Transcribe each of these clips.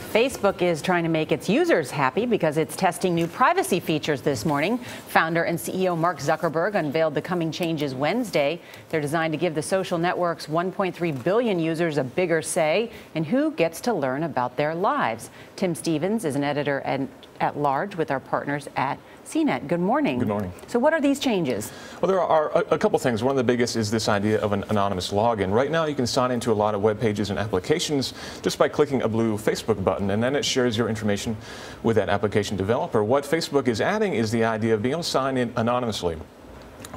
Facebook is trying to make its users happy because it's testing new privacy features this morning. Founder and CEO Mark Zuckerberg unveiled the coming changes Wednesday. They're designed to give the social network's 1.3 billion users a bigger say in who gets to learn about their lives. Tim Stevens is an editor at large with our partners at CNET. Good morning. Good morning. So what are these changes? Well, there are a couple things. One of the biggest is this idea of an anonymous login. Right now, you can sign into a lot of web pages and applications just by clicking a blue Facebook button, and then it shares your information with that application developer. What Facebook is adding is the idea of being able to sign in anonymously.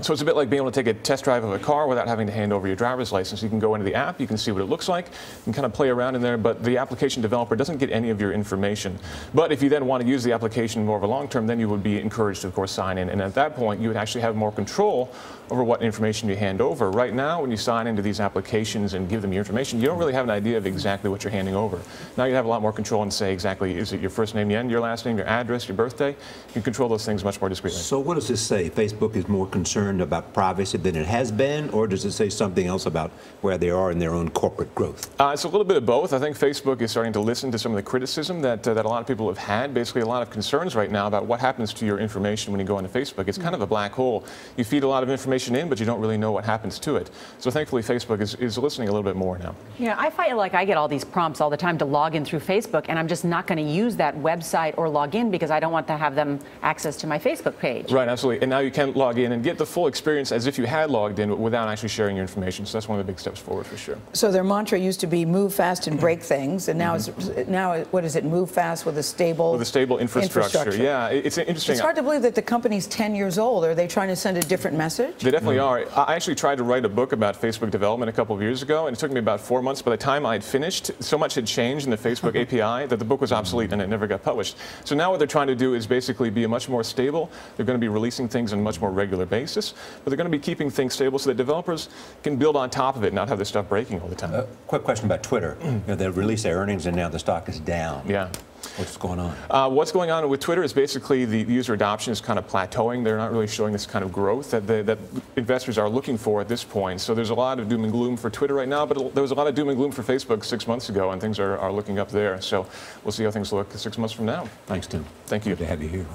So it's a bit like being able to take a test drive of a car without having to hand over your driver's license. You can go into the app, you can see what it looks like, you can kind of play around in there, but the application developer doesn't get any of your information. But if you then want to use the application more of a long term, then you would be encouraged to, of course, sign in. And at that point, you would actually have more control over what information you hand over. Right now, when you sign into these applications and give them your information, you don't really have an idea of exactly what you're handing over. Now you have a lot more control and say exactly, is it your first name, your last name, your address, your birthday? You can control those things much more discreetly. So what does this say? Facebook is more concerned about privacy than it has been, or does it say something else about where they are in their own corporate growth? It's a little bit of both. I think Facebook is starting to listen to some of the criticism that a lot of people have had. Basically, a lot of concerns right now about what happens to your information when you go into Facebook. It's kind of a black hole. You feed a lot of information in, but you don't really know what happens to it. So thankfully, Facebook is listening a little bit more now. Yeah, I feel like I get all these prompts all the time to log in through Facebook, and I'm just not going to use that website or log in because I don't want to have them access to my Facebook page. Right, absolutely. And now you can log in and get the full experience as if you had logged in without actually sharing your information. So that's one of the big steps forward for sure. So their mantra used to be move fast and break things, and now what is it? Move fast with a stable infrastructure. Yeah, it's interesting. It's hard to believe that the company's 10 years old. Are they trying to send a different message? They definitely are. I actually tried to write a book about Facebook development a couple of years ago, and it took me about 4 months. By the time I had finished, so much had changed in the Facebook API that the book was obsolete and it never got published. So now what they're trying to do is basically be much more stable. They're going to be releasing things on a much more regular basis, but they're going to be keeping things stable so that developers can build on top of it and not have this stuff breaking all the time. Quick question about Twitter. They released their earnings and now the stock is down. Yeah. What's going on? What's going on with Twitter is basically the user adoption is kind of plateauing. They're not really showing this kind of growth that investors are looking for at this point. So there's a lot of doom and gloom for Twitter right now, but there was a lot of doom and gloom for Facebook 6 months ago, and things are looking up there. So we'll see how things look 6 months from now. Thanks, Tim. Thank you. Good to have you here.